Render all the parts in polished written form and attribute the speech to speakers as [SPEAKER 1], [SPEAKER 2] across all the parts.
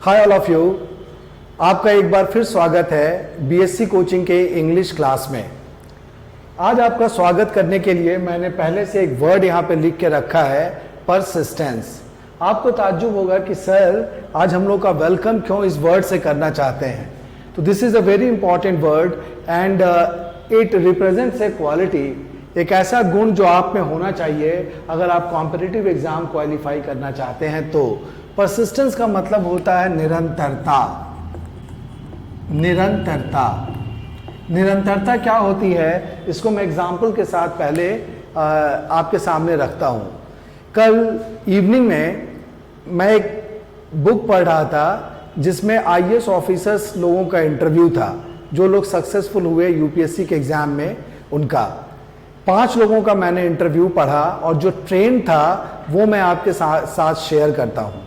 [SPEAKER 1] Hi all of you, आपका एक बार फिर स्वागत है बीएससी कोचिंग के इंग्लिश क्लास में। आज आपका स्वागत करने के लिए मैंने पहले से एक वर्ड यहाँ पे लिख के रखा है, परसिस्टेंस। आपको ताज्जुब होगा कि सर आज हम लोग का वेलकम क्यों इस वर्ड से करना चाहते हैं। तो this is a very important word and it represents A quality, एक ऐसा गुण जो आप में होना चाहिए अगर आप कॉम्पिटिटिव एग्जाम क्वालिफाई करना चाहते हैं। तो परसिस्टेंस का मतलब होता है निरंतरता। निरंतरता क्या होती है, इसको मैं एग्जाम्पल के साथ पहले आपके सामने रखता हूँ। कल इवनिंग में मैं एक बुक पढ़ रहा था जिसमें आईएएस ऑफिसर्स लोगों का इंटरव्यू था, जो लोग सक्सेसफुल हुए यूपीएससी के एग्जाम में। उनका 5 लोगों का मैंने इंटरव्यू पढ़ा और जो ट्रेंड था वो मैं आपके साथ शेयर करता हूँ।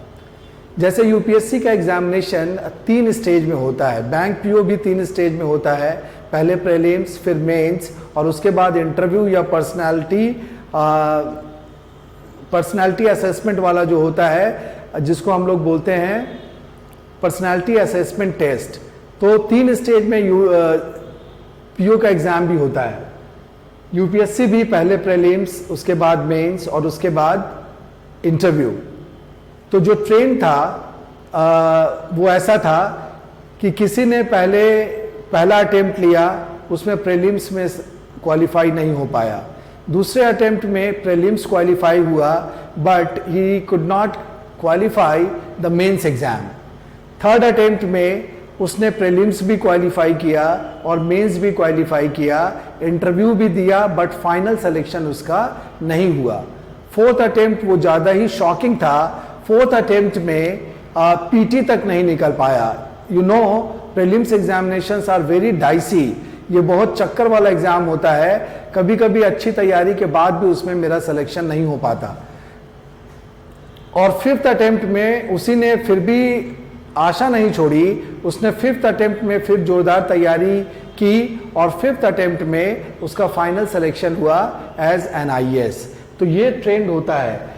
[SPEAKER 1] जैसे यूपीएससी का एग्जामिनेशन 3 स्टेज में होता है, बैंक पीओ भी 3 स्टेज में होता है, पहले प्रीलिम्स फिर मेंस और उसके बाद इंटरव्यू या पर्सनालिटी असेसमेंट वाला जो होता है, जिसको हम लोग बोलते हैं पर्सनालिटी असेसमेंट टेस्ट। तो 3 स्टेज में पीओ का एग्जाम भी होता है। यूपीएससी भी पहले प्रीलिम्स, उसके बाद मेंस और उसके बाद इंटरव्यू। तो जो ट्रेंड था वो ऐसा था कि किसी ने पहला अटेम्प्ट लिया, उसमें प्रीलिम्स में क्वालिफाई नहीं हो पाया। दूसरे अटेम्प्ट में प्रीलिम्स क्वालिफाई हुआ but he could not qualify the mains exam. Third attempt में उसने प्रीलिम्स भी क्वालिफाई किया और मेंस भी क्वालिफाई किया, इंटरव्यू भी दिया बट फाइनल सिलेक्शन उसका नहीं हुआ। फोर्थ अटेम्प्ट वो ज़्यादा ही शॉकिंग था। फोर्थ अटेम्प्ट में पीटी तक नहीं निकल पाया। You know, prelims examinations are very dicey, ये बहुत चक्कर वाला एग्जाम होता है। कभी कभी अच्छी तैयारी के बाद भी उसमें मेरा सिलेक्शन नहीं हो पाता। और फिफ्थ अटेम्प्ट में उसी ने फिर भी आशा नहीं छोड़ी, उसने फिफ्थ अटेम्प्ट में फिर जोरदार तैयारी की और फिफ्थ अटेम्प्ट में उसका फाइनल सिलेक्शन हुआ एज एन आईएएस। तो ये ट्रेंड होता है।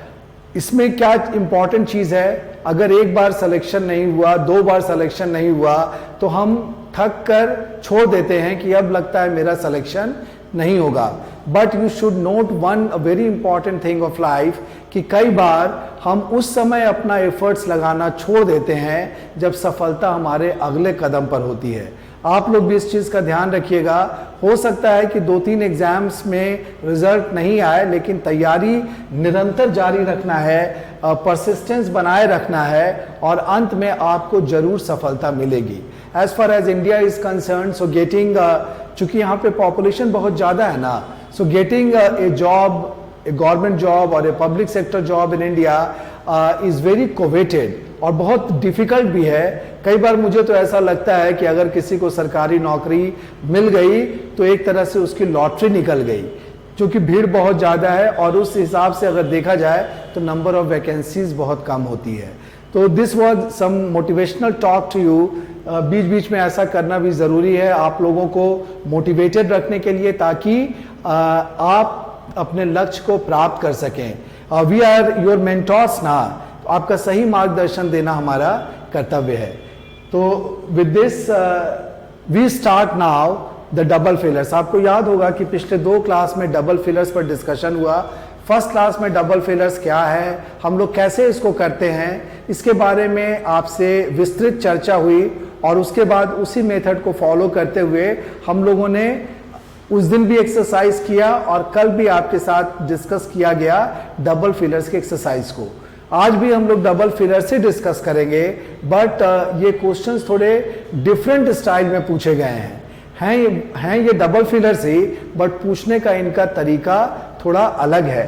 [SPEAKER 1] इसमें क्या इंपॉर्टेंट चीज़ है, अगर एक बार सिलेक्शन नहीं हुआ, 2 बार सिलेक्शन नहीं हुआ तो हम थक कर छोड़ देते हैं कि अब लगता है मेरा सिलेक्शन नहीं होगा। But you should note one very important thing of life कि कई बार हम उस समय अपना एफर्ट्स लगाना छोड़ देते हैं जब सफलता हमारे अगले कदम पर होती है। आप लोग भी इस चीज़ का ध्यान रखिएगा। हो सकता है कि 2-3 एग्जाम्स में रिजल्ट नहीं आए, लेकिन तैयारी निरंतर जारी रखना है, परसिस्टेंस बनाए रखना है और अंत में आपको जरूर सफलता मिलेगी। As far as India is concern, so getting, चूंकि यहाँ पे पॉपुलेशन बहुत ज़्यादा है ना, so getting a job, a government job और a public sector job in India is very coveted और बहुत डिफिकल्ट भी है। कई बार मुझे तो ऐसा लगता है कि अगर किसी को सरकारी नौकरी मिल गई तो एक तरह से उसकी लॉटरी निकल गई, क्योंकि भीड़ बहुत ज़्यादा है और उस हिसाब से अगर देखा जाए तो नंबर ऑफ वैकेंसीज बहुत कम होती है। तो this was some motivational talk to you. बीच बीच में ऐसा करना भी ज़रूरी है आप लोगों को मोटिवेटेड रखने के लिए, ताकि आप अपने लक्ष्य को प्राप्त कर सकें। वी आर योर मेंटोर्स ना, आपका सही मार्गदर्शन देना हमारा कर्तव्य है। तो with this we start now the double fillers. आपको याद होगा कि पिछले 2 क्लास में डबल फिलर्स पर डिस्कशन हुआ। फर्स्ट क्लास में डबल फिलर्स क्या है, हम लोग कैसे इसको करते हैं, इसके बारे में आपसे विस्तृत चर्चा हुई और उसके बाद उसी मेथड को फॉलो करते हुए हम लोगों ने उस दिन भी एक्सरसाइज किया और कल भी आपके साथ डिस्कस किया गया डबल फिलर्स के एक्सरसाइज को। आज भी हम लोग डबल फिलर से डिस्कस करेंगे, बट ये क्वेश्चंस थोड़े डिफरेंट स्टाइल में पूछे गए हैं ये डबल फिलर्स ही, बट पूछने का इनका तरीका थोड़ा अलग है।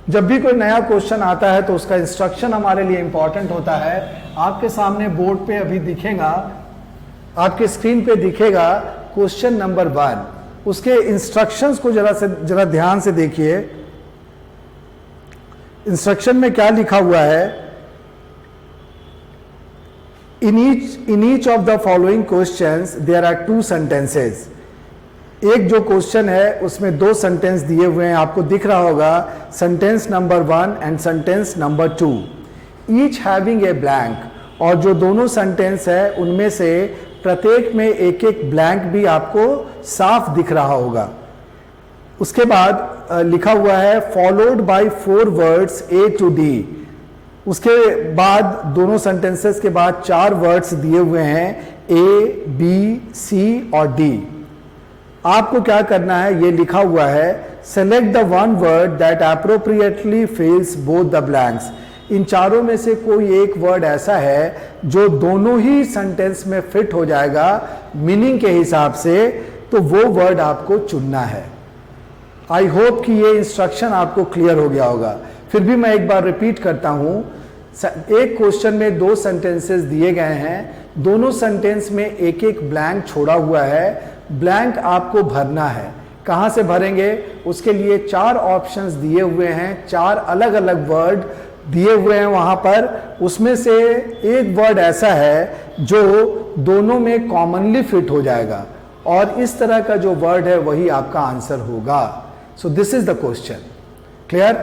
[SPEAKER 1] जब भी कोई नया क्वेश्चन आता है तो उसका इंस्ट्रक्शन हमारे लिए इंपॉर्टेंट होता है। आपके सामने बोर्ड पे अभी दिखेगा, आपके स्क्रीन पे दिखेगा क्वेश्चन नंबर 1। उसके इंस्ट्रक्शंस को जरा ध्यान से देखिए। इंस्ट्रक्शन में क्या लिखा हुआ है, in each of the following questions there are 2 sentences. एक जो क्वेश्चन है उसमें 2 सेंटेंस दिए हुए हैं, आपको दिख रहा होगा, sentence number 1 and sentence number 2। Each having a blank, और जो दोनों सेंटेंस है उनमें से प्रत्येक में एक एक ब्लैंक भी आपको साफ दिख रहा होगा। उसके बाद लिखा हुआ है followed by 4 words A to D। उसके बाद दोनों सेंटेंसेस के बाद 4 वर्ड्स दिए हुए हैं A, B, C और D। आपको क्या करना है, ये लिखा हुआ है select the one word that appropriately fills both the blanks. इन चारों में से कोई एक वर्ड ऐसा है जो दोनों ही सेंटेंस में फिट हो जाएगा मीनिंग के हिसाब से, तो वो वर्ड आपको चुनना है। आई होप कि ये इंस्ट्रक्शन आपको क्लियर हो गया होगा। फिर भी मैं एक बार रिपीट करता हूं, एक क्वेश्चन में 2 सेंटेंसेस दिए गए हैं, दोनों सेंटेंस में एक एक ब्लैंक छोड़ा हुआ है, ब्लैंक आपको भरना है। कहां से भरेंगे, उसके लिए 4 ऑप्शंस दिए हुए हैं, 4 अलग अलग वर्ड दिए हुए हैं वहां पर। उसमें से एक वर्ड ऐसा है जो दोनों में कॉमनली फिट हो जाएगा, और इस तरह का जो वर्ड है वही आपका आंसर होगा। So this is the question. Clear?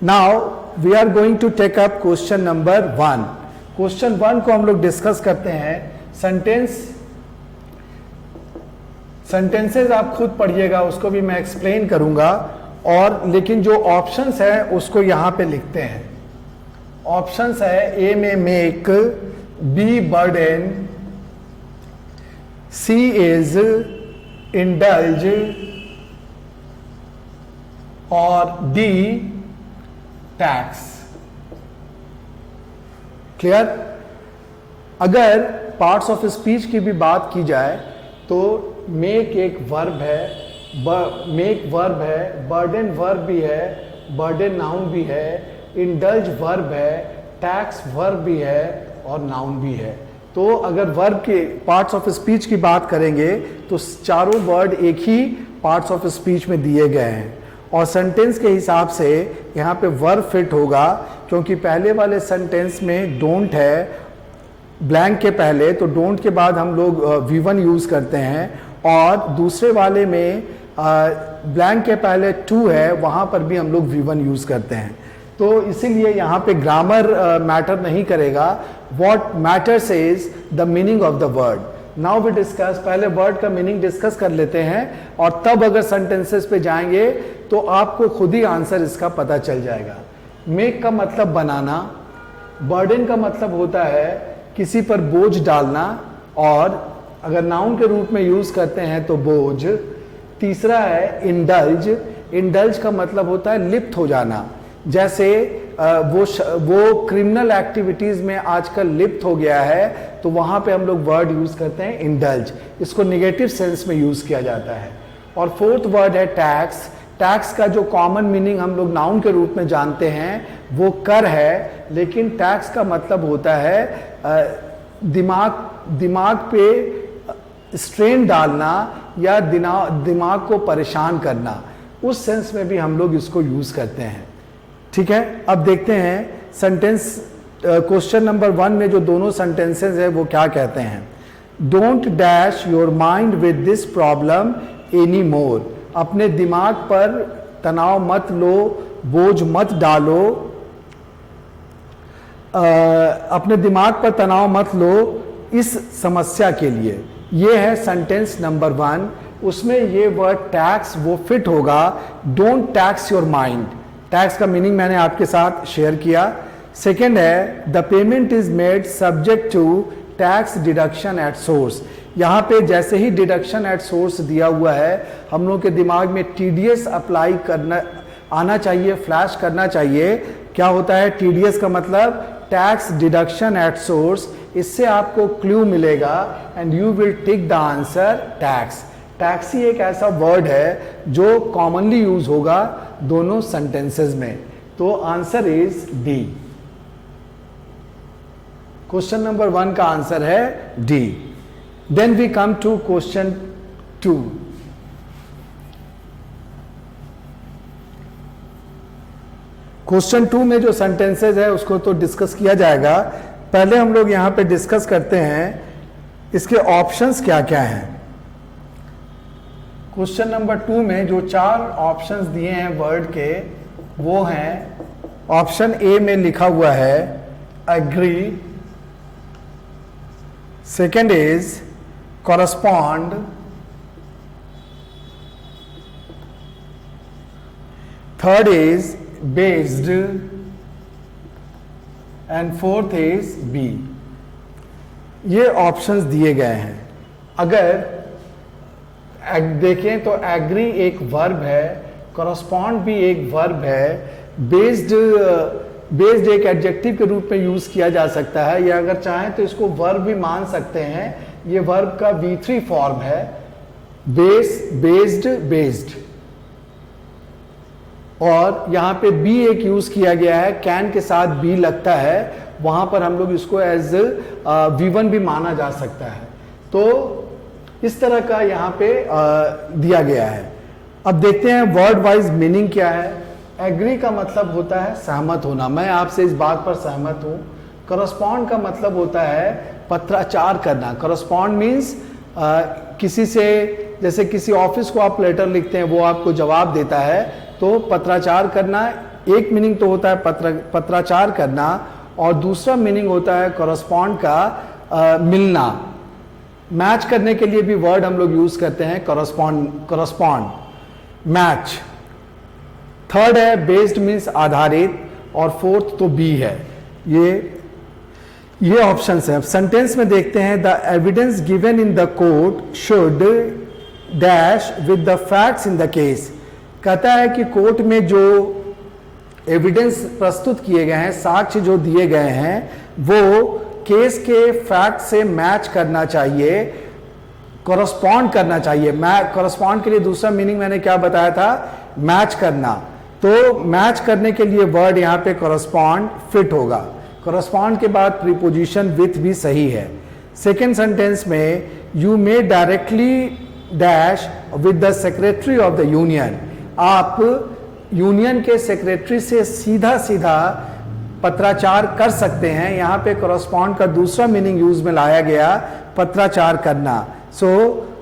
[SPEAKER 1] Now we are going to take up question number 1। Question 1 को हम लोग डिस्कस करते हैं। सेंटेंसेस आप खुद पढ़िएगा, उसको भी मैं एक्सप्लेन करूंगा, और लेकिन जो ऑप्शंस है उसको यहां पे लिखते हैं। ऑप्शंस है ए में make, B burden, C is indulge और डी टैक्स। क्लियर? अगर पार्ट्स ऑफ स्पीच की भी बात की जाए तो मेक एक वर्ब है, मेक वर्ब है, बर्डन वर्ब भी है, बर्डन नाउन भी है, इंडल्ज वर्ब है, टैक्स वर्ब भी है और नाउन भी है। तो अगर वर्ब के पार्ट्स ऑफ स्पीच की बात करेंगे तो चारों वर्ड एक ही पार्ट्स ऑफ स्पीच में दिए गए हैं, और सेंटेंस के हिसाब से यहाँ पे वर्ब फिट होगा, क्योंकि पहले वाले सेंटेंस में डोंट है ब्लैंक के पहले, तो डोंट के बाद हम लोग V1 यूज करते हैं, और दूसरे वाले में ब्लैंक के पहले टू है, वहां पर भी हम लोग V1 यूज करते हैं। तो इसीलिए यहाँ पे ग्रामर मैटर नहीं करेगा, what matters is the meaning of the word. Now we discuss, पहले वर्ड का मीनिंग डिस्कस कर लेते हैं, और तब अगर सेंटेंसेस पे जाएंगे तो आपको खुद ही आंसर इसका पता चल जाएगा। मेक का मतलब बनाना, बर्डन का मतलब होता है किसी पर बोझ डालना, और अगर नाउन के रूप में यूज करते हैं तो बोझ। तीसरा है इंडल्ज, इंडल्ज का मतलब होता है लिप्त हो जाना, जैसे वो क्रिमिनल एक्टिविटीज में आजकल लिप्त हो गया है, तो वहां पे हम लोग वर्ड यूज करते हैं इंडल्ज, इसको नेगेटिव सेंस में यूज किया जाता है। और फोर्थ वर्ड है टैक्स। टैक्स का जो कॉमन मीनिंग हम लोग नाउन के रूप में जानते हैं वो कर है, लेकिन टैक्स का मतलब होता है दिमाग पे स्ट्रेन डालना या दिमाग को परेशान करना, उस सेंस में भी हम लोग इसको यूज करते हैं। ठीक है, अब देखते हैं सेंटेंस क्वेश्चन नंबर 1 में जो दोनों सेंटेंसेस है वो क्या कहते हैं। Don't dash your mind with this problem any more. अपने दिमाग पर तनाव मत लो, बोझ मत डालो, अपने दिमाग पर तनाव मत लो इस समस्या के लिए। ये है सेंटेंस नंबर 1, उसमें ये वर्ड टैक्स वो फिट होगा। Don't tax your mind, tax का मीनिंग मैंने आपके साथ शेयर किया। सेकेंड है the payment is made subject to tax deduction at source. यहाँ पे जैसे ही डिडक्शन एट सोर्स दिया हुआ है, हम लोग के दिमाग में टीडीएस अप्लाई करना आना चाहिए, फ्लैश करना चाहिए। क्या होता है टीडीएस का मतलब? Tax deduction at source. इससे आपको क्लू मिलेगा and you will tick the answer tax. Taxi एक ऐसा वर्ड है जो कॉमनली यूज होगा दोनों सेंटेंसेस में, तो answer is D. Question number 1 का आंसर है D. Then we come to question 2। Question 2 में जो सेंटेंसेस है उसको तो डिस्कस किया जाएगा, पहले हम लोग यहां पे डिस्कस करते हैं इसके ऑप्शंस क्या क्या हैं। क्वेश्चन नंबर 2 में जो 4 ऑप्शंस दिए हैं वर्ड के, वो हैं ऑप्शन ए में लिखा हुआ है agree, second is correspond, third is based, and fourth is B. ये ऑप्शंस दिए गए हैं. अगर देखें तो एग्री एक वर्ब है, करस्पॉन्ड भी एक वर्ब है, बेस्ड एक एडजेक्टिव के रूप में यूज किया जा सकता है, या अगर चाहें तो इसको वर्ब भी मान सकते हैं. ये वर्ब का V3 फॉर्म है, बेस्ड, बेस्ड. और यहां पे बी एक यूज किया गया है, कैन के साथ बी लगता है, वहां पर हम लोग इसको एज V1 भी माना जा सकता है. तो इस तरह का यहां पे दिया गया है. अब देखते हैं वर्ड वाइज मीनिंग क्या है. एग्री का मतलब होता है सहमत होना, मैं आपसे इस बात पर सहमत हूं. करस्पॉन्ड का मतलब होता है पत्राचार करना. करस्पॉन्ड मीन्स किसी से, जैसे किसी ऑफिस को आप लेटर लिखते हैं, वो आपको जवाब देता है, तो पत्राचार करना एक मीनिंग तो होता है पत्राचार करना, और दूसरा मीनिंग होता है करस्पॉन्ड का मिलना. मैच करने के लिए भी वर्ड हम लोग यूज करते हैं करस्पॉन्ड, मैच. थर्ड है बेस्ड मीन्स आधारित, और फोर्थ तो बी है. ये ऑप्शंस है. अब सेंटेंस में देखते हैं, the evidence given in the court should dash with the facts in the case. कहता है कि कोर्ट में जो एविडेंस प्रस्तुत किए गए हैं, साक्ष्य जो दिए गए हैं, वो केस के फैक्ट से मैच करना चाहिए, कॉरस्पॉन्ड करना चाहिए. कॉरस्पॉन्ड के लिए दूसरा मीनिंग मैंने क्या बताया था, मैच करना. तो मैच करने के लिए वर्ड यहां पे कॉरस्पॉन्ड फिट होगा. कॉरस्पॉन्ड के बाद प्रीपोजिशन विथ भी सही है. सेकेंड सेंटेंस में you may directly dash with the secretary of the union. आप यूनियन के सेक्रेटरी से सीधा सीधा पत्राचार कर सकते हैं. यहां पे कॉरस्पॉन्ड का दूसरा मीनिंग यूज में लाया गया, पत्राचार करना. सो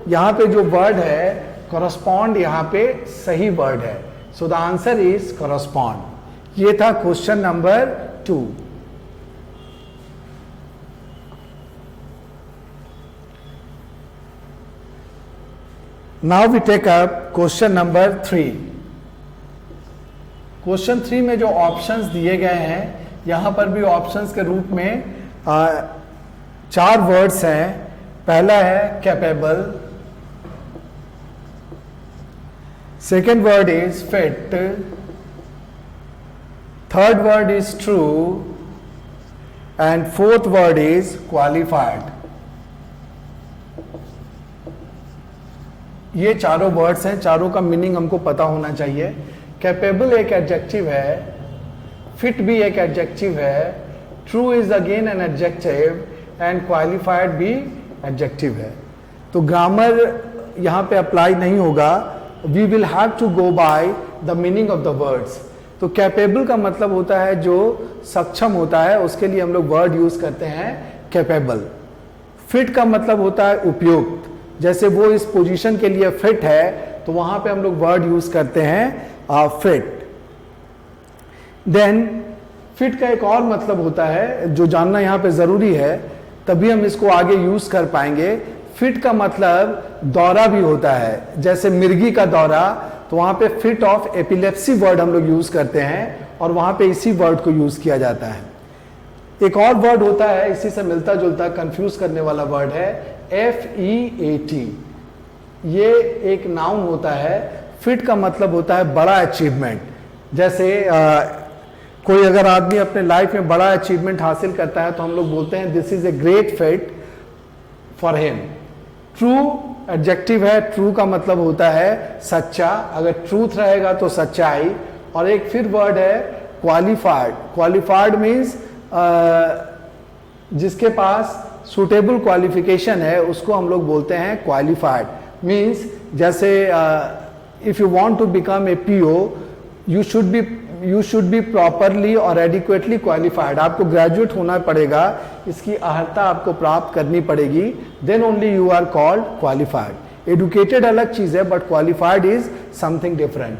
[SPEAKER 1] यहां पे जो वर्ड है कॉरस्पॉन्ड, यहां पे सही वर्ड है. So the answer is correspond. ये था question number 2. Now we take up question number 3. Question 3 में जो ऑप्शंस दिए गए हैं, यहां पर भी ऑप्शंस के रूप में 4 वर्ड्स हैं. पहला है capable, second word is fit, third word is true, and fourth word is qualified. ये चारों वर्ड्स हैं, चारों का मीनिंग हमको पता होना चाहिए. कैपेबल एक एडजेक्टिव है, फिट भी एक एडजेक्टिव है, true is again an adjective, and qualified भी एडजेक्टिव है. तो ग्रामर यहां पे अप्लाई नहीं होगा. We will have to go by the meaning of the words. तो कैपेबल का मतलब होता है जो सक्षम होता है, उसके लिए हम लोग वर्ड यूज करते हैं कैपेबल. फिट का मतलब होता है उपयुक्त, जैसे वो इस पोजीशन के लिए फिट है, तो वहां पे हम लोग वर्ड यूज करते हैं फिट. देन फिट का एक और मतलब होता है जो जानना यहां पे जरूरी है, तभी हम इसको आगे यूज कर पाएंगे. फिट का मतलब दौरा भी होता है, जैसे मिर्गी का दौरा, तो वहां पे फिट ऑफ एपिलेप्सी वर्ड हम लोग यूज करते हैं, और वहां पे इसी वर्ड को यूज किया जाता है. एक और वर्ड होता है इसी से मिलता जुलता, कंफ्यूज करने वाला वर्ड है FEAT. ये एक नाउन होता है. फिट का मतलब होता है बड़ा अचीवमेंट. जैसे कोई अगर आदमी अपने लाइफ में बड़ा अचीवमेंट हासिल करता है, तो हम लोग बोलते हैं this is a great fit for him. True adjective है, ट्रू का मतलब होता है सच्चा, अगर ट्रूथ रहेगा तो सच्चाई. और एक फिर वर्ड है क्वालिफाइड. क्वालिफाइड मीन्स जिसके पास सुटेबल क्वालिफिकेशन है, उसको हम लोग बोलते हैं क्वालिफाइड. मीन्स जैसे if you want to become a PO, you should be properly और एडिक्वेटली क्वालिफाइड. आपको ग्रेजुएट होना पड़ेगा, इसकी अहर्ता आपको प्राप्त करनी पड़ेगी, then only you are called qualified. Educated अलग चीज है, but qualified is something different.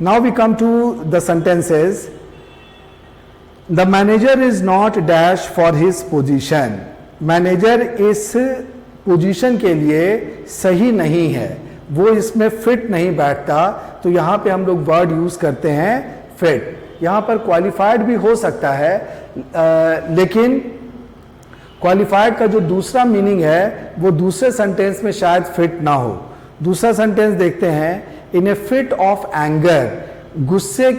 [SPEAKER 1] Now we come to the sentences. The manager is not dash for his position, manager इस पोजीशन के लिए सही नहीं है, वो इसमें फिट नहीं बैठता, तो यहाँ पे हम लोग वर्ड यूज करते हैं फिट। यहाँ पर क्वालिफाइड भी हो सकता है, लेकिन क्वालिफाइड का जो दूसरा मीनिंग है वो दूसरे सेंटेंस में शायद फिट ना हो। दूसरा सेंटेंस देखते हैं, इन ए फिट ऑफ एंगर, गुस्से,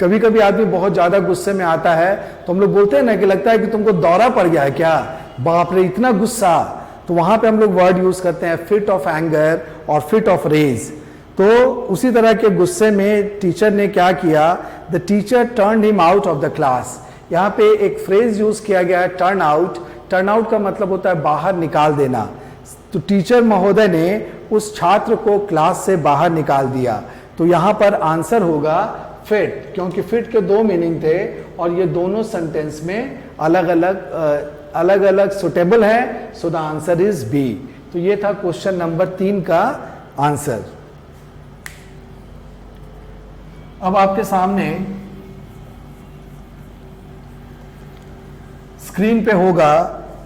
[SPEAKER 1] कभी कभी आदमी बहुत ज्यादा गुस्से में आता है तो हम लोग बोलते हैं ना कि लगता है कि तुमको दौरा पड़ गया है क्या, बाप रे इतना गुस्सा, तो वहां पे हम लोग वर्ड यूज करते हैं फिट ऑफ एंगर और फिट ऑफ रेज। तो उसी तरह के गुस्से में टीचर ने क्या किया, the teacher turn him out of the class. यहाँ पे एक फ्रेज यूज किया गया है टर्न आउट। टर्न आउट का मतलब होता है बाहर निकाल देना। तो टीचर महोदय ने उस छात्र को क्लास से बाहर निकाल दिया। तो यहाँ पर आंसर होगा फिट, क्योंकि फिट के दो मीनिंग थे और ये दोनों सेंटेंस में अलग अलग सुटेबल है। So the answer is B. तो ये था क्वेश्चन नंबर 3 का आंसर। अब आपके सामने स्क्रीन पे होगा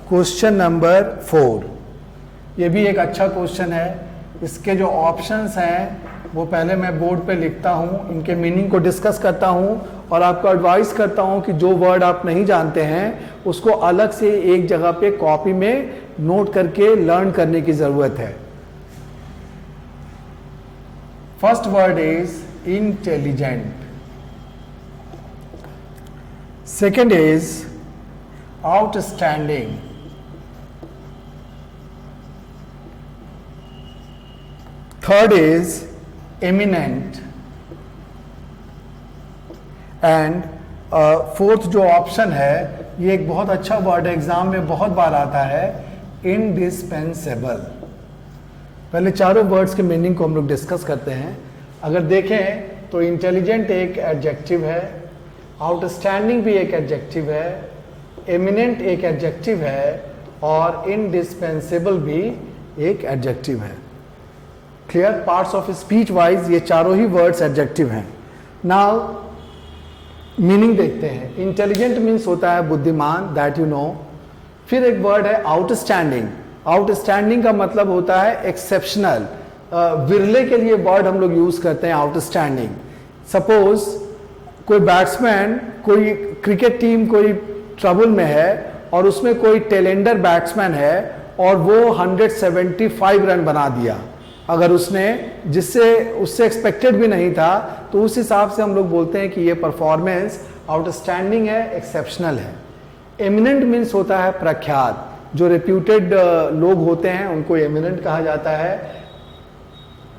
[SPEAKER 1] क्वेश्चन नंबर 4। ये भी एक अच्छा क्वेश्चन है। इसके जो ऑप्शंस हैं वो पहले मैं बोर्ड पे लिखता हूँ, इनके मीनिंग को डिस्कस करता हूँ और आपको एडवाइस करता हूँ कि जो वर्ड आप नहीं जानते हैं उसको अलग से एक जगह पे कॉपी में नोट करके लर्न करने की जरूरत है। First word is intelligent, second is outstanding, third is eminent and fourth जो ऑप्शन है ये एक बहुत अच्छा वर्ड है, एग्जाम में बहुत बार आता है, इंडिस्पेंसेबल। पहले चारों वर्ड्स के मीनिंग को हम लोग डिस्कस करते हैं। अगर देखें तो इंटेलिजेंट एक एडजेक्टिव है, आउटस्टैंडिंग भी एक एडजेक्टिव है, एमिनेंट एक एडजेक्टिव है और इंडिस्पेंसेबल भी एक एडजेक्टिव है। Clear? Parts of speech wise ये चारों ही वर्ड्स एडजेक्टिव हैं। नाउ मीनिंग देखते हैं। इंटेलिजेंट मीन्स होता है बुद्धिमान, दैट यू नो। फिर एक वर्ड है आउटस्टैंडिंग। आउटस्टैंडिंग का मतलब होता है एक्सेप्शनल, विरले के लिए वर्ड हम लोग यूज करते हैं आउटस्टैंडिंग। सपोज कोई बैट्समैन, कोई क्रिकेट टीम कोई ट्रबल में है और उसमें कोई टेलेंडर बैट्समैन है और वो 175 रन बना दिया, अगर उसने, जिससे उससे एक्सपेक्टेड भी नहीं था, तो उस हिसाब से हम लोग बोलते हैं कि ये परफॉर्मेंस आउटस्टैंडिंग है, एक्सेप्शनल है। एमिनेंट मीन्स होता है प्रख्यात, जो रेप्यूटेड लोग होते हैं उनको एमिनेंट कहा जाता है।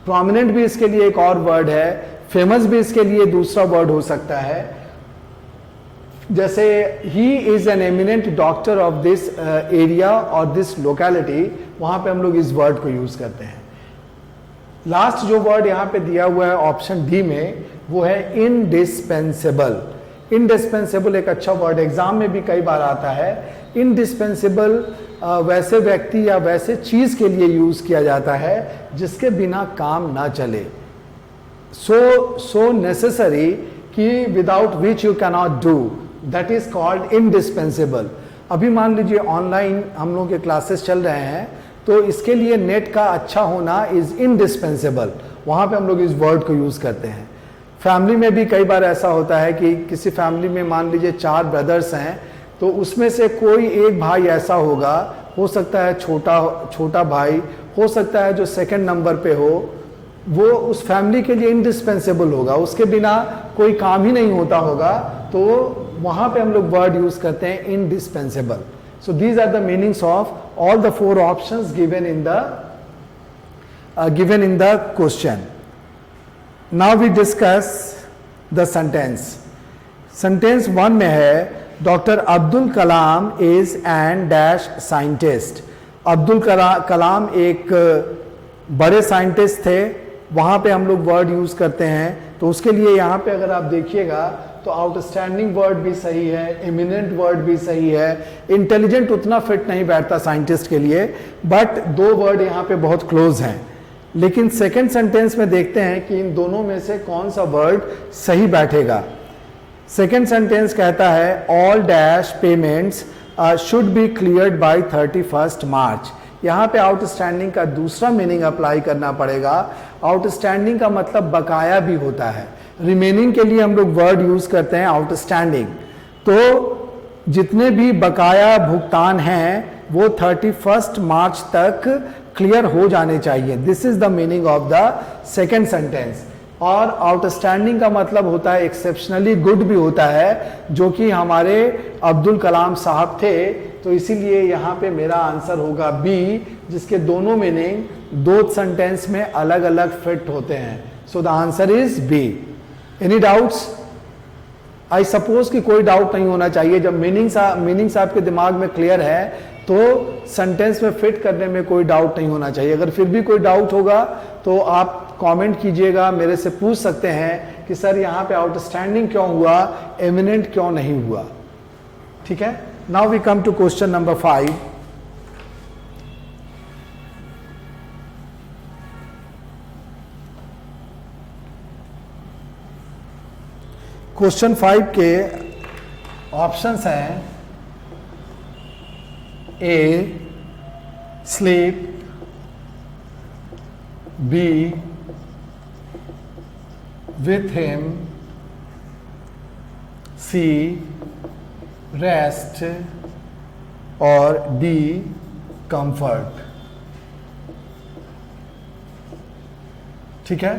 [SPEAKER 1] प्रोमिनेंट भी इसके लिए एक और वर्ड है, फेमस भी इसके लिए दूसरा वर्ड हो सकता है। जैसे he is an eminent doctor of this area और दिस लोकेलिटी, वहां पे हम लोग इस वर्ड को यूज करते हैं। लास्ट जो वर्ड यहाँ पे दिया हुआ है ऑप्शन डी में, वो है इनडिस्पेंसेबल। इनडिस्पेंसेबल एक अच्छा वर्ड, एग्जाम में भी कई बार आता है। इनडिस्पेंसेबल वैसे व्यक्ति या वैसे चीज के लिए यूज किया जाता है जिसके बिना काम ना चले। सो नेसेसरी कि without which you cannot do, that is called indispensable. अभी मान लीजिए ऑनलाइन हम लोग के क्लासेस चल रहे हैं, तो इसके लिए नेट का अच्छा होना इज इनडिस्पेंसेबल। वहां पे हम लोग इस वर्ड को यूज करते हैं। फैमिली में भी कई बार ऐसा होता है कि किसी फैमिली में मान लीजिए 4 ब्रदर्स हैं, तो उसमें से कोई एक भाई ऐसा होगा, हो सकता है छोटा भाई, हो सकता है जो सेकंड नंबर पे हो, वो उस फैमिली के लिए इनडिस्पेंसेबल होगा, उसके बिना कोई काम ही नहीं होता होगा, तो वहां पे हम लोग वर्ड यूज करते हैं indispensable. So these are the meanings of all the 4 options given in the question. Now we discuss the sentence. Sentence 1 में है, Dr. Abdul Kalam is an dash scientist. Abdul Kalam एक बड़े साइंटिस्ट थे, वहाँ पे हम लोग वर्ड यूज करते हैं। तो उसके लिए यहाँ पे अगर आप देखिएगा तो आउटस्टैंडिंग वर्ड भी सही है, एमिनेंट वर्ड भी सही है, इंटेलिजेंट उतना फिट नहीं बैठता साइंटिस्ट के लिए, बट 2 वर्ड यहाँ पे बहुत क्लोज हैं। लेकिन सेकंड सेंटेंस में देखते हैं कि इन दोनों में से कौन सा वर्ड सही बैठेगा। सेकेंड सेंटेंस कहता है all dash payments should be cleared by 31 March. यहाँ पे आउटस्टैंडिंग का दूसरा मीनिंग अप्लाई करना पड़ेगा। आउटस्टैंडिंग का मतलब बकाया भी होता है। रिमेनिंग के लिए हम लोग वर्ड यूज करते हैं आउटस्टैंडिंग। तो जितने भी बकाया भुगतान हैं वो 31 मार्च तक क्लियर हो जाने चाहिए। This is the meaning of the second sentence. और आउटस्टैंडिंग का मतलब होता है एक्सेप्शनली गुड भी होता है, जो कि हमारे अब्दुल कलाम साहब थे। तो इसीलिए यहाँ पे मेरा आंसर होगा बी, जिसके दोनों मीनिंग दो सेंटेंस में अलग अलग फिट होते हैं। So the answer is B. Any doubts? I suppose कि कोई डाउट नहीं होना चाहिए। जब मीनिंग्स आपके दिमाग में क्लियर है तो सेंटेंस में फिट करने में कोई डाउट नहीं होना चाहिए। अगर फिर भी कोई डाउट होगा तो आप कमेंट कीजिएगा, मेरे से पूछ सकते हैं कि सर यहाँ पे आउटस्टैंडिंग क्यों हुआ, एमिनेंट क्यों नहीं हुआ। ठीक है, now we come to question number 5। Question 5 के ऑप्शंस हैं A sleep, B with him, C rest और D comfort। ठीक है,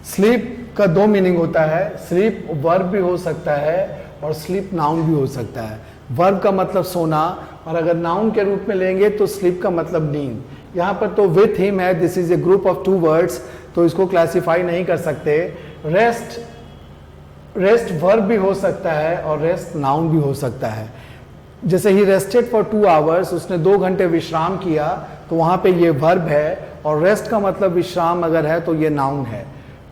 [SPEAKER 1] स्लीप का दो मीनिंग होता है। स्लीप वर्ब भी हो सकता है और स्लीप नाउन भी हो सकता है। वर्ब का मतलब सोना, और अगर नाउन के रूप में लेंगे तो स्लीप का मतलब नींद। यहाँ पर तो विथ हिम है, this is a group of 2 words, तो इसको क्लासिफाई नहीं कर सकते। रेस्ट वर्ब भी हो सकता है और रेस्ट नाउन भी हो सकता है। जैसे ही रेस्टेड फॉर 2 आवर्स, उसने 2 घंटे विश्राम किया, तो वहां पे ये वर्ब है, और रेस्ट का मतलब विश्राम अगर है तो ये नाउन है।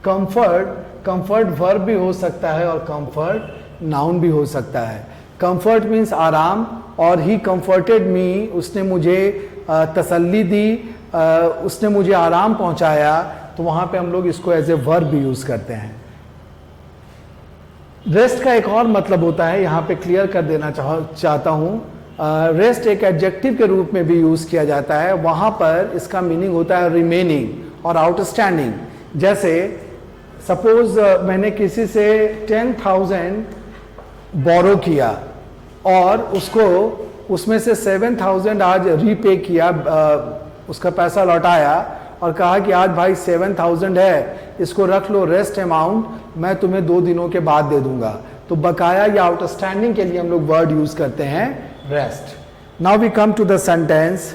[SPEAKER 1] कंफर्ट वर्ब भी हो सकता है और कंफर्ट नाउन भी हो सकता है। कंफर्ट मीन्स आराम, और ही कंफर्टेड मी, उसने मुझे तसल्ली दी, उसने मुझे आराम पहुंचाया, तो वहां पे हम लोग इसको एज ए वर्ब भी यूज करते हैं। रेस्ट का एक और मतलब होता है, यहां पे क्लियर कर देना चाहता हूं। रेस्ट एक एडजेक्टिव के रूप में भी यूज किया जाता है। वहां पर इसका मीनिंग होता है रिमेनिंग और आउटस्टैंडिंग। जैसे सपोज मैंने किसी से 10,000 बोरो किया और उसको उसमें से 7,000 आज रीपे किया, उसका पैसा लौटाया और कहा कि आज भाई 7,000 है, इसको रख लो रेस्ट अमाउंट, मैं तुम्हें 2 दिनों के बाद दे दूंगा। तो बकाया या आउटस्टैंडिंग के लिए हम लोग वर्ड यूज करते हैं rest. Now we come to the sentence.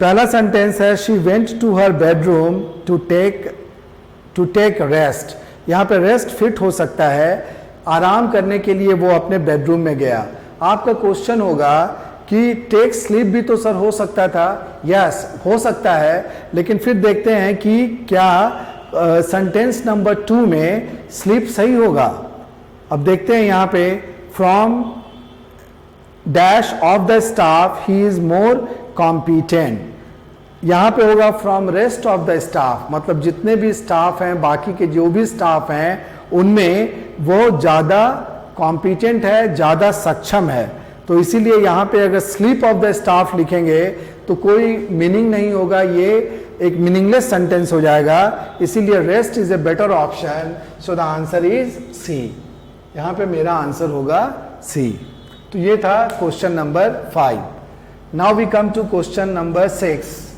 [SPEAKER 1] पहला सेंटेंस है she went to her bedroom to take rest. यहाँ पे रेस्ट फिट हो सकता है, आराम करने के लिए वो अपने बेडरूम में गया। आपका क्वेश्चन होगा कि टेक स्लीप भी तो सर हो सकता था। यस, हो सकता है, लेकिन फिर देखते हैं कि क्या सेंटेंस नंबर 2 में स्लीप सही होगा। अब देखते हैं यहाँ पे from dash of the staff he is more competent. यहाँ पे होगा from rest of the staff, मतलब जितने भी स्टाफ हैं, बाकी के जो भी स्टाफ हैं, उनमें वो ज़्यादा कॉम्पिटेंट है, ज़्यादा सक्षम है। तो इसीलिए यहाँ पे अगर स्लीप ऑफ द स्टाफ लिखेंगे तो कोई मीनिंग नहीं होगा, ये एक मीनिंगलेस सेंटेंस हो जाएगा। इसीलिए rest is a better option. So the answer is C. यहाँ पे मेरा आंसर होगा सी। तो ये था question number 5। Now we come to question number 6।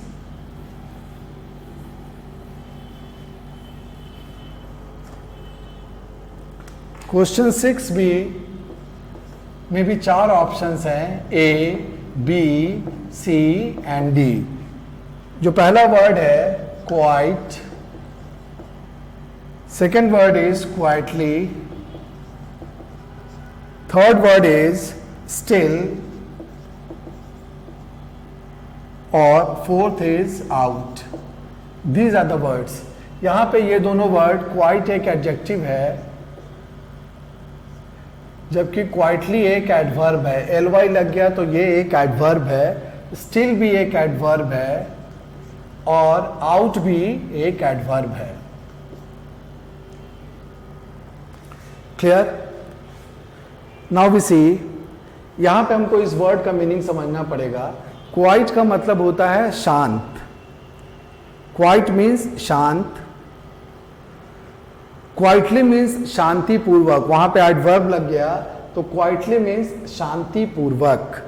[SPEAKER 1] Question 6 में भी 4 ऑप्शंस हैं, A, B, C and D. जो पहला वर्ड है quite, second word is quietly, third word is still और fourth is out. These are the words. यहां पे ये दोनों वर्ड, क्वाइट एक एडजेक्टिव है जबकि क्वाइटली एक एडवर्ब है। एल-वाई लग गया तो ये एक एडवर्ब है, स्टिल भी एक एडवर्ब है और आउट भी एक एडवर्ब है। क्लियर? नाउ वी सी, यहां पे हमको इस वर्ड का मीनिंग समझना पड़ेगा। क्वाइट का मतलब होता है शांत। क्वाइट मीन्स शांत, क्वाइटली मीन्स शांति पूर्वक, वहां पे एडवर्ब लग गया तो क्वाइटली मीन्स शांति पूर्वक,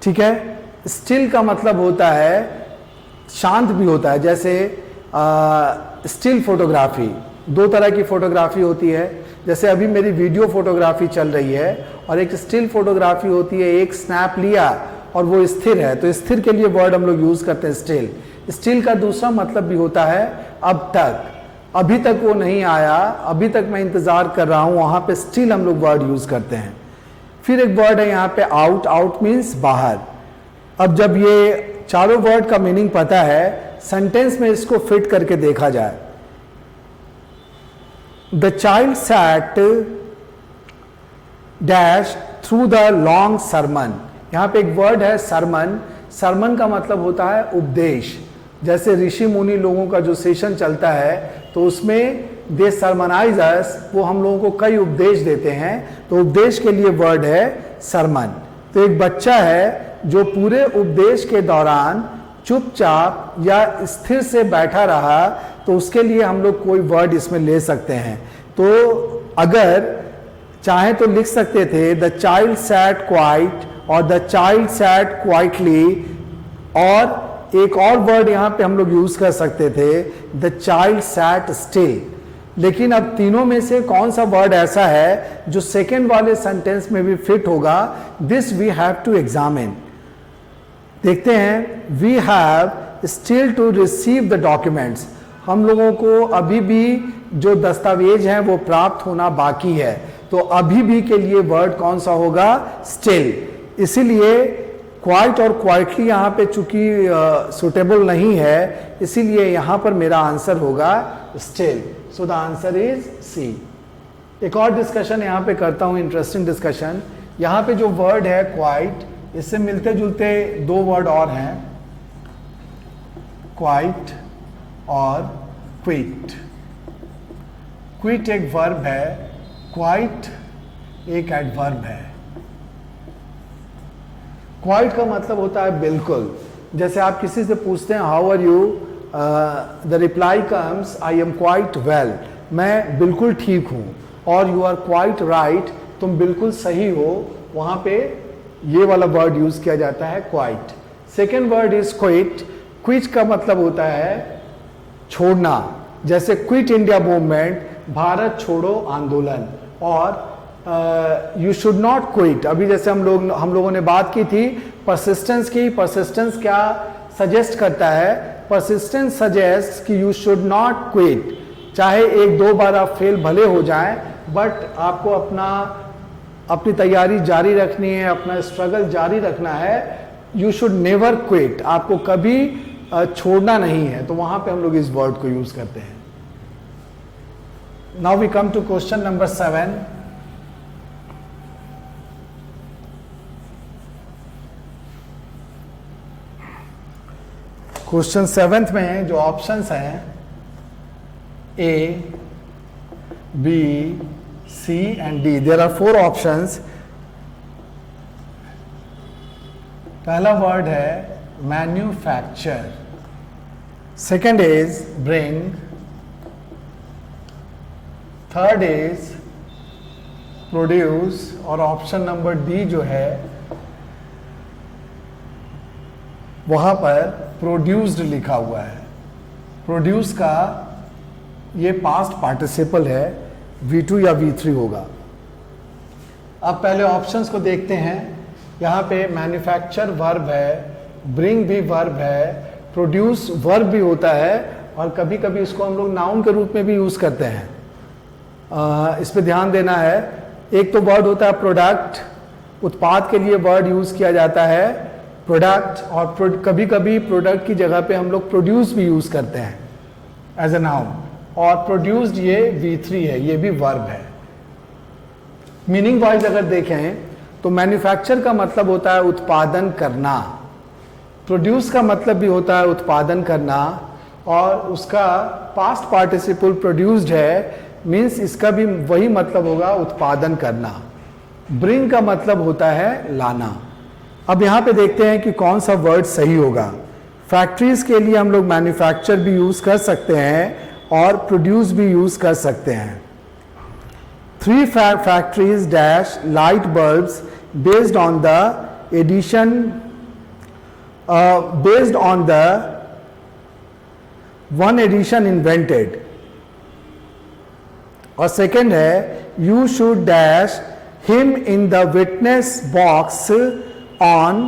[SPEAKER 1] ठीक है। स्टिल का मतलब होता है शांत भी होता है, जैसे स्टिल फोटोग्राफी, दो तरह की फोटोग्राफी होती है। जैसे अभी मेरी वीडियो फोटोग्राफी चल रही है और एक स्टिल फोटोग्राफी होती है, एक स्नैप लिया और वो स्थिर है, तो स्थिर के लिए वर्ड हम लोग यूज करते हैं स्टिल। स्टिल का दूसरा मतलब भी होता है अब तक, अभी तक वो नहीं आया, अभी तक मैं इंतजार कर रहा हूं, वहां पे स्टिल हम लोग वर्ड यूज करते हैं। फिर एक वर्ड है यहाँ पे आउट, आउट मीन्स बाहर। अब जब ये चारों वर्ड का मीनिंग पता है, सेंटेंस में इसको फिट करके देखा जाए। The child sat dash through the long sermon, यहां पे एक वर्ड है सरमन। सरमन का मतलब होता है उपदेश। जैसे ऋषि मुनि लोगों का जो सेशन चलता है तो उसमें दे सरमनाइज अस, वो हम लोगों को कई उपदेश देते हैं, तो उपदेश के लिए वर्ड है सरमन। तो एक बच्चा है जो पूरे उपदेश के दौरान चुपचाप या स्थिर से बैठा रहा, तो उसके लिए हम लोग कोई वर्ड इसमें ले सकते हैं। तो अगर चाहे तो लिख सकते थे द चाइल्ड सैट क्वाइट और द चाइल्ड सैट क्वाइटली, और एक और वर्ड यहां पे हम लोग यूज कर सकते थे द चाइल्ड सैट स्टिल। लेकिन अब तीनों में से कौन सा वर्ड ऐसा है जो सेकेंड वाले सेंटेंस में भी फिट होगा, this we have to examine. देखते हैं। We have still to receive the documents, हम लोगों को अभी भी जो दस्तावेज हैं वो प्राप्त होना बाकी है, तो अभी भी के लिए वर्ड कौन सा होगा, स्टिल। इसीलिए क्वाइट और क्वाइटली यहां पे चूंकि सुटेबल नहीं है, इसीलिए यहां पर मेरा आंसर होगा still. So the answer is C. एक और डिस्कशन यहां पे करता हूं, इंटरेस्टिंग डिस्कशन। यहां पे जो वर्ड है क्वाइट, इससे मिलते जुलते दो वर्ड और हैं, क्वाइट और क्विट। क्विट एक वर्ब है, क्वाइट एक एडवर्ब है। क्वाइट का मतलब होता है बिल्कुल। जैसे आप किसी से पूछते हैं how are you, the reply comes I am quite well, मैं बिल्कुल ठीक हूं, और यू आर क्वाइट राइट, तुम बिल्कुल सही हो, वहां पे ये वाला वर्ड यूज किया जाता है quite. Second word is quit. Quit का मतलब होता है छोड़ना, जैसे क्विट इंडिया मूवमेंट, भारत छोड़ो आंदोलन, और यू शुड नॉट क्विट। अभी जैसे हम लोगों ने बात की थी परसिस्टेंस की। परसिस्टेंस क्या सजेस्ट करता है, परसिस्टेंस सजेस्ट कि यू शुड नॉट क्विट। चाहे एक दो बार आप फेल भले हो जाएं, बट आपको अपनी तैयारी जारी रखनी है, अपना स्ट्रगल जारी रखना है। यू शुड नेवर क्विट, आपको कभी छोड़ना नहीं है, तो वहां पे हम लोग इस वर्ड को यूज करते हैं। Now we come to question number 7। Question 7th में जो ऑप्शंस हैं A, B, C and D, there are 4 options. पहला वर्ड है manufacture, second is bring, third is produce, और ऑप्शन नंबर डी जो है वहां पर प्रोड्यूस्ड लिखा हुआ है। प्रोड्यूस का ये पास्ट पार्टिसिपल है, V2 या V3 होगा। अब पहले ऑप्शंस को देखते हैं। यहाँ पे मैन्युफैक्चर वर्ब है, ब्रिंग भी वर्ब है, प्रोड्यूस वर्ब भी होता है, और कभी कभी इसको हम लोग नाउन के रूप में भी यूज करते हैं। इस पे ध्यान देना है। एक तो वर्ड होता है प्रोडक्ट, उत्पाद के लिए वर्ड यूज किया जाता है प्रोडक्ट, और कभी कभी प्रोडक्ट की जगह पे हम लोग प्रोड्यूस भी यूज करते हैं एज ए नाउन, और प्रोड्यूस्ड ये V3 है, ये भी वर्ब है। मीनिंग वाइज अगर देखें तो मैन्युफैक्चर का मतलब होता है उत्पादन करना, प्रोड्यूस का मतलब भी होता है उत्पादन करना, और उसका पास्ट पार्टिसिपल प्रोड्यूस्ड है, मीन्स इसका भी वही मतलब होगा, उत्पादन करना। ब्रिंग का मतलब होता है लाना। अब यहां पे देखते हैं कि कौन सा वर्ड सही होगा। फैक्ट्रीज के लिए हम लोग मैन्युफैक्चर भी यूज कर सकते हैं और प्रोड्यूस भी यूज कर सकते हैं। 3 factories dash light bulbs based on the addition based on the one addition invented। और सेकेंड है you should dash him in the witness box on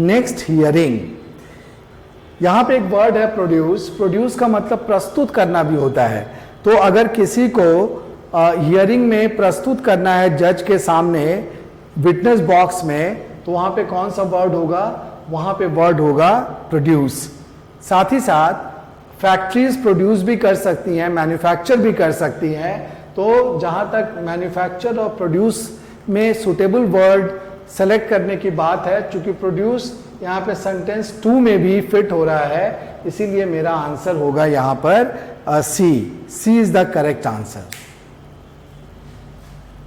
[SPEAKER 1] next hearing। यहां पे एक वर्ड है प्रोड्यूस। प्रोड्यूस का मतलब प्रस्तुत करना भी होता है। तो अगर किसी को हियरिंग में प्रस्तुत करना है जज के सामने विटनेस बॉक्स में, तो वहां पे कौन सा वर्ड होगा? वहां पे वर्ड होगा प्रोड्यूस। साथ ही साथ फैक्ट्रीज प्रोड्यूस भी कर सकती हैं, मैन्युफैक्चर भी कर सकती हैं। तो जहां तक मैन्युफैक्चर और प्रोड्यूस में सुटेबल वर्ड सेलेक्ट करने की बात है, चूंकि प्रोड्यूस यहाँ पे सेंटेंस 2 में भी फिट हो रहा है, इसीलिए मेरा आंसर होगा यहाँ पर C. C is the correct answer.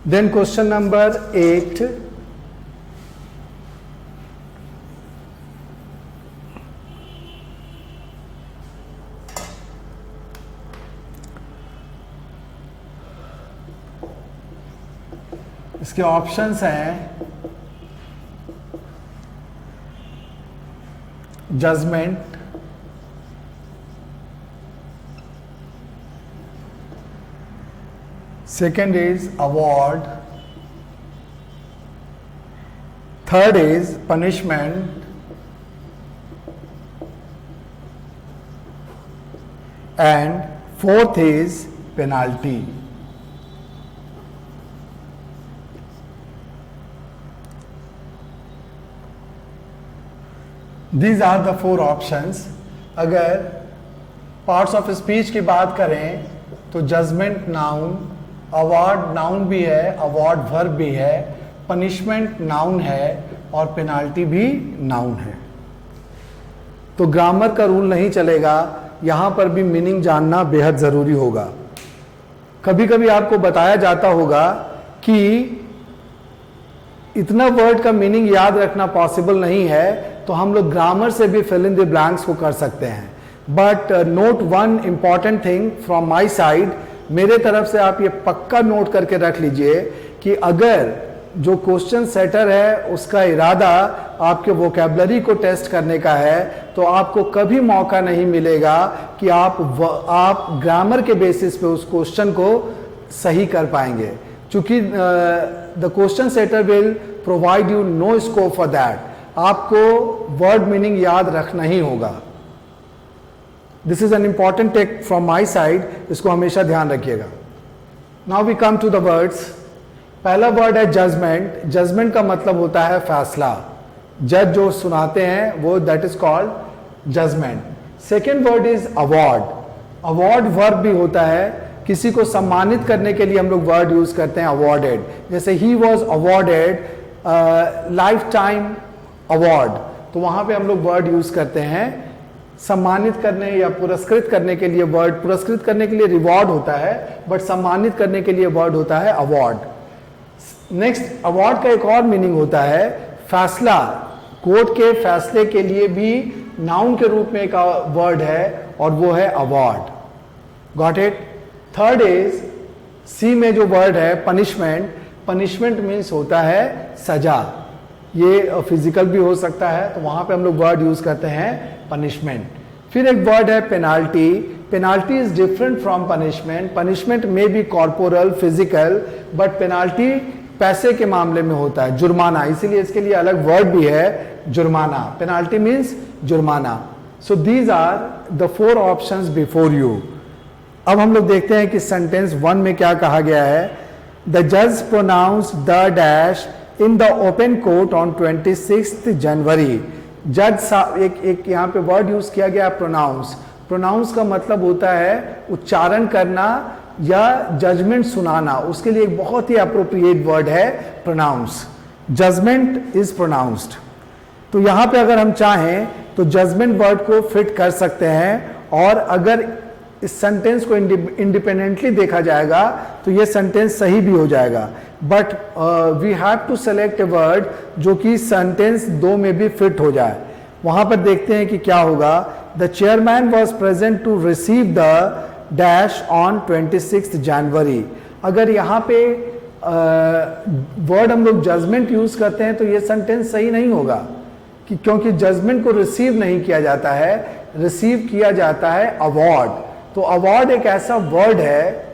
[SPEAKER 1] Then question number 8, इसके ऑप्शंस हैं judgement, second is award, third is punishment, and fourth is penalty। These are the 4 options। अगर पार्ट्स ऑफ स्पीच की बात करें तो जजमेंट नाउन, अवार्ड नाउन भी है, award verb भी है, पनिशमेंट नाउन है और पेनाल्टी भी नाउन है। तो ग्रामर का रूल नहीं चलेगा, यहां पर भी मीनिंग जानना बेहद जरूरी होगा। कभी कभी आपको बताया जाता होगा कि इतना वर्ड का मीनिंग याद रखना पॉसिबल नहीं है, तो हम लोग ग्रामर से भी फिल इन द ब्लैंक्स को कर सकते हैं। But note one important thing from my side, मेरे तरफ से आप ये पक्का नोट करके रख लीजिए कि अगर जो क्वेश्चन सेटर है उसका इरादा आपके वोकैबुलरी को टेस्ट करने का है, तो आपको कभी मौका नहीं मिलेगा कि आप ग्रामर के बेसिस पे उस क्वेश्चन को सही कर पाएंगे, क्योंकि the question setter will provide you no scope for that. आपको वर्ड मीनिंग याद रखना ही होगा। This is an important take from my side, इसको हमेशा ध्यान रखिएगा। Now we come to the words. पहला वर्ड है जजमेंट। जजमेंट का मतलब होता है फैसला। जज जो सुनाते हैं वो that is called judgement. Second word is award. Award verb भी होता है, किसी को सम्मानित करने के लिए हम लोग वर्ड यूज करते हैं अवॉर्डेड। जैसे he was awarded life time award, तो वहां पे हम लोग वर्ड यूज करते हैं सम्मानित करने या पुरस्कृत करने के लिए। वर्ड पुरस्कृत करने के लिए रिवॉर्ड होता है, बट सम्मानित करने के लिए वर्ड होता है अवार्ड। नेक्स्ट, अवार्ड का एक और मीनिंग होता है फैसला। कोर्ट के फैसले के लिए भी नाउन के रूप में एक वर्ड है और वो है award. Got it. Third is C में जो वर्ड है पनिशमेंट। पनिशमेंट मीन्स होता है सजा। ये फिजिकल भी हो सकता है, तो वहां पे हम लोग वर्ड यूज करते हैं पनिशमेंट। फिर एक वर्ड है penalty. Penalty is different from punishment. Punishment में बी कॉर्पोरल फिजिकल, बट पेनाल्टी पैसे के मामले में होता है, जुर्माना। इसीलिए इसके लिए अलग वर्ड भी है जुर्माना। पेनाल्टी मीन्स जुर्माना। So these are the 4 options before you. अब हम लोग देखते हैं कि सेंटेंस 1 में क्या कहा गया है। द जज pronounce the dash in the open court on 26 January. जज एक यहाँ पे वर्ड यूज किया गया प्रोनाउंस। प्रोनाउंस का मतलब होता है उच्चारण करना या जजमेंट सुनाना। उसके लिए एक बहुत ही अप्रोप्रिएट वर्ड है प्रोनाउंस। Judgement is pronounced. तो यहाँ पे अगर हम चाहें तो जजमेंट वर्ड को फिट कर सकते हैं, और अगर इस सेंटेंस को इंडिपेंडेंटली देखा जाएगा तो ये सेंटेंस सही भी हो जाएगा, but we have to select a word जो कि सेंटेंस 2 में भी फिट हो जाए। वहां पर देखते हैं कि क्या होगा। The chairman was present to receive the dash on 26 January. अगर यहाँ पे वर्ड हम लोग जजमेंट यूज करते हैं तो ये सेंटेंस सही नहीं होगा, कि क्योंकि जजमेंट को रिसीव नहीं किया जाता है, रिसीव किया जाता है अवार्ड। तो अवार्ड एक ऐसा वर्ड है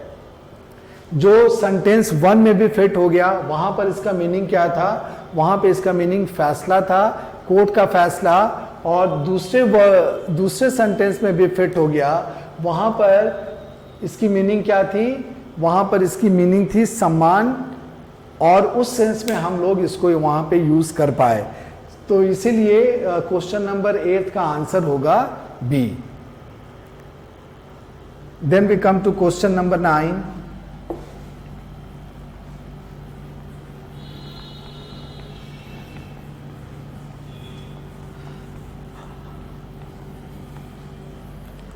[SPEAKER 1] जो सेंटेंस 1 में भी फिट हो गया। वहां पर इसका मीनिंग क्या था, वहां पे इसका मीनिंग फैसला था, कोर्ट का फैसला, और दूसरे सेंटेंस में भी फिट हो गया। वहां पर इसकी मीनिंग क्या थी, वहां पर इसकी मीनिंग थी सम्मान, और उस सेंस में हम लोग इसको वहां पे यूज कर पाए। तो इसीलिए क्वेश्चन नंबर 8 का आंसर होगा B. Then we come to question number 9।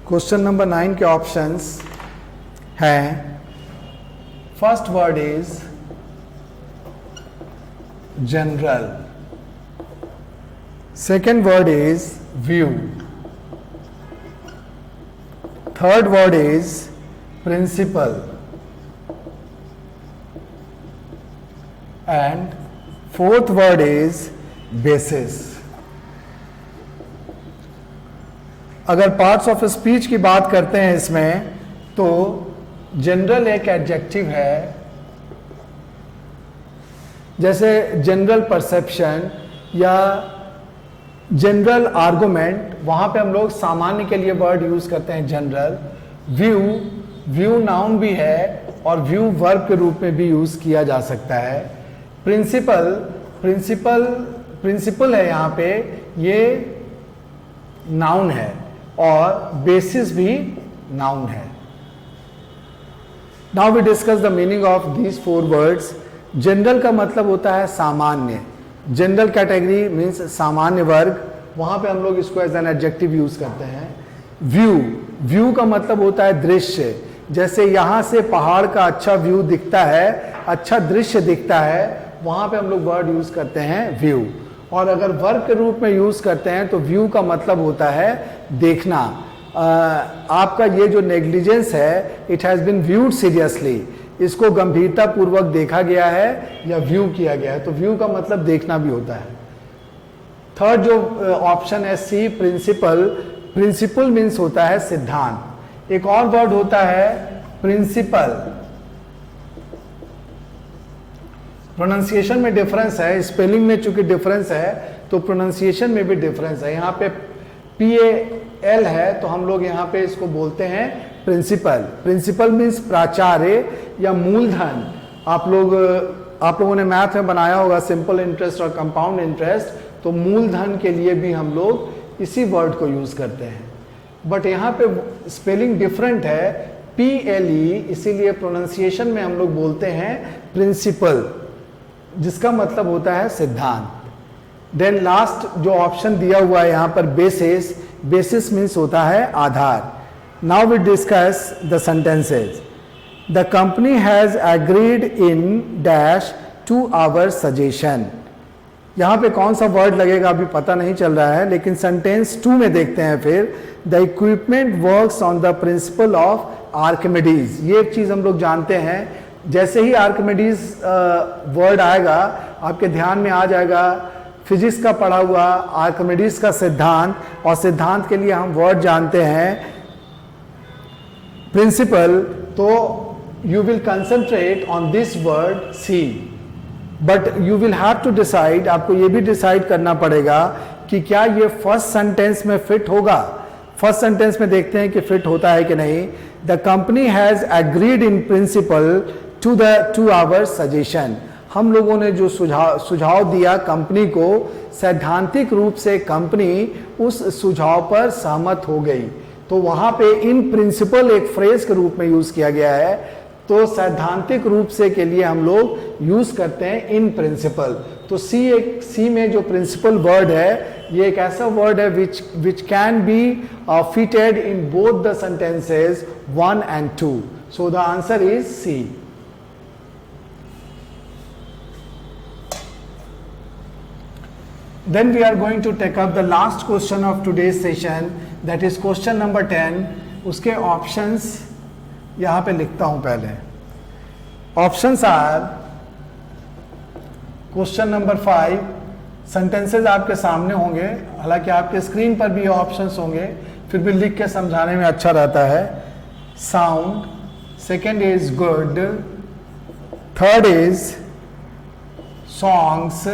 [SPEAKER 1] Question number 9 के ऑप्शंस हैं, first word is general, second word is view, third word is principle, and fourth word is basis। अगर parts of speech की बात करते हैं इसमें, तो जनरल एक एडजेक्टिव है, जैसे जनरल परसेप्शन या जनरल आर्गुमेंट, वहां पे हम लोग सामान्य के लिए वर्ड यूज करते हैं जनरल। व्यू, व्यू नाउन भी है और व्यू वर्ब के रूप में भी यूज किया जा सकता है। प्रिंसिपल, प्रिंसिपल है यहाँ पे, ये नाउन है, और बेसिस भी नाउन है। Now we discuss the meaning of these 4 words. General का मतलब होता है सामान्य, जनरल कैटेगरी मीन्स सामान्य वर्ग, वहां पे हम लोग इसको एज एन एडजेक्टिव यूज करते हैं। व्यू, व्यू का मतलब होता है दृश्य, जैसे यहां से पहाड़ का अच्छा व्यू दिखता है, अच्छा दृश्य दिखता है, वहां पे हम लोग वर्ड यूज करते हैं व्यू। और अगर वर्ग के रूप में यूज करते हैं तो व्यू का मतलब होता है देखना। आपका ये जो नेग्लिजेंस है, it has been viewed seriously, इसको गंभीरता पूर्वक देखा गया है या व्यू किया गया है, तो व्यू का मतलब देखना भी होता है। थर्ड जो ऑप्शन है सी, प्रिंसिपल, प्रिंसिपल मीन्स होता है सिद्धांत। एक और वर्ड होता है प्रिंसिपल, प्रोनाउंसिएशन में डिफरेंस है, स्पेलिंग में चूंकि डिफरेंस है तो प्रोनाउंसिएशन में भी डिफरेंस है। यहाँ पे PAL है तो हम लोग यहाँ पे इसको बोलते हैं प्रिंसिपल। प्रिंसिपल मीन्स प्राचार्य या मूलधन। आप लोगों ने मैथ में बनाया होगा सिंपल इंटरेस्ट और कंपाउंड इंटरेस्ट, तो मूलधन के लिए भी हम लोग इसी वर्ड को यूज करते हैं। बट यहाँ पे स्पेलिंग डिफरेंट है, PLE, इसीलिए प्रोनाउंसिएशन में हम लोग बोलते हैं प्रिंसिपल, जिसका मतलब होता है सिद्धांत। देन लास्ट जो ऑप्शन दिया हुआ है यहाँ पर बेसिस, बेसिस मीन्स होता है आधार। Now we discuss the sentences. The company has agreed in dash to our suggestion. यहाँ पे कौन सा वर्ड लगेगा अभी पता नहीं चल रहा है, लेकिन सेंटेंस 2 में देखते हैं फिर। The equipment works on the principle of Archimedes. ये एक चीज हम लोग जानते हैं, जैसे ही आर्किमिडीज वर्ड आएगा आपके ध्यान में आ जाएगा फिजिक्स का पढ़ा हुआ आर्किमिडीज का सिद्धांत, और सिद्धांत के लिए हम वर्ड जानते हैं प्रिंसिपल। तो you will concentrate on this word C, but you will have to decide, आपको ये भी डिसाइड करना पड़ेगा कि क्या ये फर्स्ट सेंटेंस में फिट होगा। फर्स्ट सेंटेंस में देखते हैं कि फिट होता है कि नहीं। The company has agreed in principle to our suggestion. हम लोगों ने जो सुझाव दिया कंपनी को, सैद्धांतिक रूप से कंपनी उस सुझाव पर सहमत हो गई। तो वहां पे इन प्रिंसिपल एक फ्रेज के रूप में यूज किया गया है, तो सैद्धांतिक रूप से के लिए हम लोग यूज करते हैं इन प्रिंसिपल। तो सी में जो प्रिंसिपल वर्ड है ये एक ऐसा वर्ड है which can be fitted in both the sentences 1 and 2. So the answer is C. Then we are going to take up the last question of today's session, that is question number 10. उसके options यहाँ पे लिखता हूँ पहले. Options are question number 5. Sentences आपके सामने होंगे, हालांकि आपके स्क्रीन पर भी options होंगे, फिर भी लिख के समझाने में अच्छा रहता है. Sound. Second is good. Third is songs.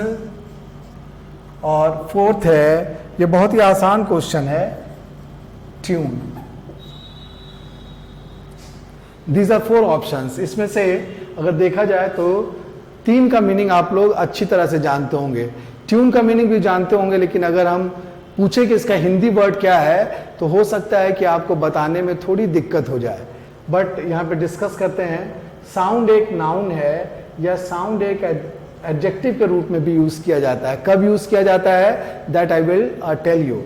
[SPEAKER 1] और फोर्थ है, ये बहुत ही आसान क्वेश्चन है, ट्यून. These are 4 options. इसमें से अगर देखा जाए तो 3 का मीनिंग आप लोग अच्छी तरह से जानते होंगे, ट्यून का मीनिंग भी जानते होंगे, लेकिन अगर हम पूछे कि इसका हिंदी वर्ड क्या है तो हो सकता है कि आपको बताने में थोड़ी दिक्कत हो जाए. बट यहाँ पे डिस्कस करते हैं. साउंड एक नाउन है या साउंड एक एडजेक्टिव के रूप में भी यूज किया जाता है. कब यूज किया जाता है, that I will tell you.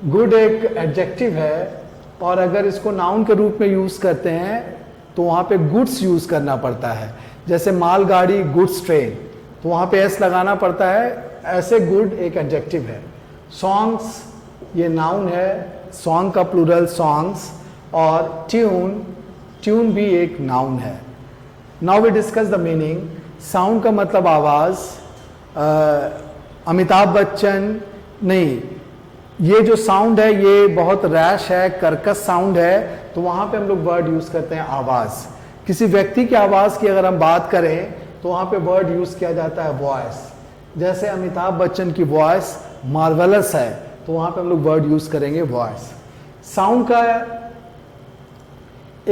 [SPEAKER 1] Good एक एडजेक्टिव है, और अगर इसको नाउन के रूप में यूज करते हैं तो वहां पे गुड्स यूज करना पड़ता है. जैसे मालगाड़ी, गुड्स ट्रेन, तो वहां पे एस लगाना पड़ता है. ऐसे गुड एक एडजेक्टिव है. सॉन्ग्स ये नाउन है, सॉन्ग का प्लूरल सॉन्ग्स. और ट्यून भी एक नाउन है. Now we discuss the meaning. Sound का मतलब आवाज. अमिताभ बच्चन नहीं, ये जो साउंड है ये बहुत रैश है, कर्कश साउंड है, तो वहां पे हम लोग वर्ड यूज करते हैं आवाज. किसी व्यक्ति की आवाज की अगर हम बात करें तो वहां पे वर्ड यूज किया जाता है वॉइस. जैसे अमिताभ बच्चन की वॉइस मार्वेलस है, तो वहां पे हम लोग वर्ड यूज करेंगे वॉइस. साउंड का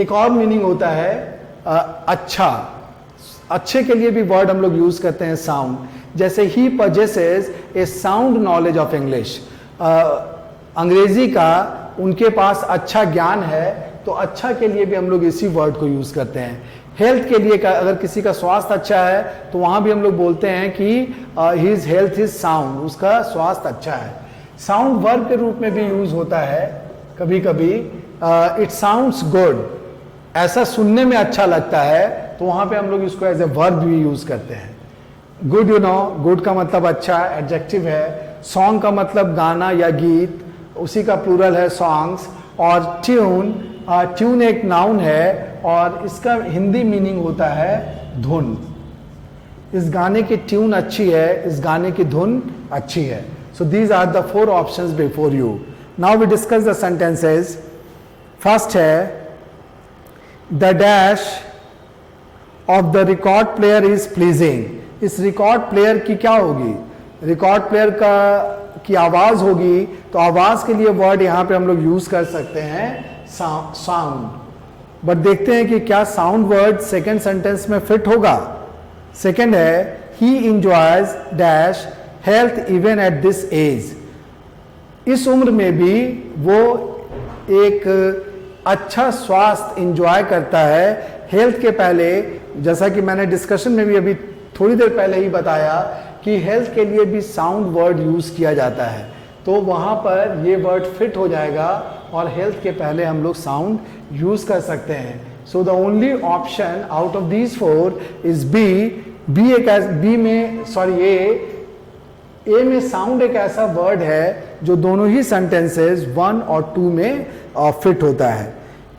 [SPEAKER 1] एक और मीनिंग होता है अच्छा. अच्छे के लिए भी वर्ड हम लोग यूज करते हैं साउंड. जैसे he possesses a sound knowledge of English. अंग्रेजी का उनके पास अच्छा ज्ञान है, तो अच्छा के लिए भी हम लोग इसी वर्ड को यूज करते हैं. हेल्थ के लिए अगर किसी का स्वास्थ्य अच्छा है तो वहां भी हम लोग बोलते हैं कि हिज हेल्थ इज साउंड, उसका स्वास्थ्य अच्छा है. साउंड वर्ब के रूप में भी यूज होता है कभी कभी. इट साउंड्स गुड, ऐसा सुनने में अच्छा लगता है, तो वहां पे हम लोग इसको एज ए वर्ब भी यूज करते हैं. गुड, यू नो, गुड का मतलब अच्छा, एडजेक्टिव है. सॉन्ग का मतलब गाना या गीत, उसी का प्लूरल है सॉन्ग्स. और ट्यून एक नाउन है और इसका हिंदी मीनिंग होता है धुन. इस गाने की ट्यून अच्छी है, इस गाने की धुन अच्छी है. So these are the 4 options before you. Now we discuss the sentences. First है the dash of the record player is pleasing. इस रिकॉर्ड प्लेयर की क्या होगी, रिकॉर्ड प्लेयर की आवाज होगी, तो आवाज के लिए वर्ड यहां पे हम लोग यूज कर सकते हैं साउंड. बट देखते हैं कि क्या साउंड वर्ड सेकेंड सेंटेंस में फिट होगा. सेकेंड है he enjoys dash health even at this age. इस उम्र में भी वो एक अच्छा स्वास्थ्य इंजॉय करता है. हेल्थ के पहले, जैसा कि मैंने डिस्कशन में भी अभी थोड़ी देर पहले ही बताया कि हेल्थ के लिए भी साउंड वर्ड यूज किया जाता है, तो वहां पर ये वर्ड फिट हो जाएगा और हेल्थ के पहले हम लोग साउंड यूज कर सकते हैं. So the only option out of these 4 is a में साउंड एक ऐसा वर्ड है जो दोनों ही सेंटेंसेस 1 और 2 में फिट होता है.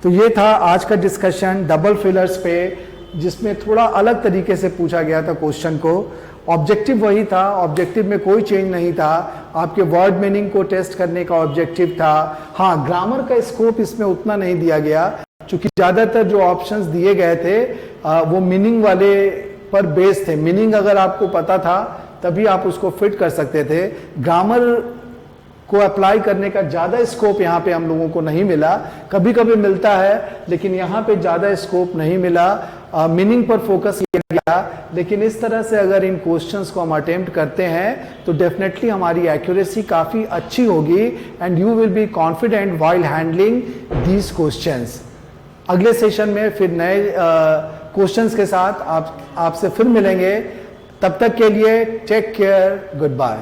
[SPEAKER 1] तो ये था आज का डिस्कशन डबल फिलर्स पे, जिसमें थोड़ा अलग तरीके से पूछा गया था क्वेश्चन को. ऑब्जेक्टिव वही था, ऑब्जेक्टिव में कोई चेंज नहीं था. आपके वर्ड मीनिंग को टेस्ट करने का ऑब्जेक्टिव था. हाँ, ग्रामर का स्कोप इसमें उतना नहीं दिया गया, क्योंकि ज़्यादातर जो ऑप्शंस दिए गए थे वो मीनिंग वाले पर बेस्ड थे. मीनिंग अगर आपको पता था तभी आप उसको फिट कर सकते थे. ग्रामर को अप्लाई करने का ज़्यादा स्कोप यहाँ पे हम लोगों को नहीं मिला. कभी कभी मिलता है, लेकिन यहाँ पे ज़्यादा स्कोप नहीं मिला. मीनिंग पर फोकस किया गया. लेकिन इस तरह से अगर इन क्वेश्चंस को हम अटेम्प्ट करते हैं तो डेफिनेटली हमारी एक्यूरेसी काफ़ी अच्छी होगी and you will be confident while handling these questions. अगले सेशन में फिर नए क्वेश्चंस के साथ आपसे फिर मिलेंगे. तब तक के लिए टेक केयर, गुड बाय.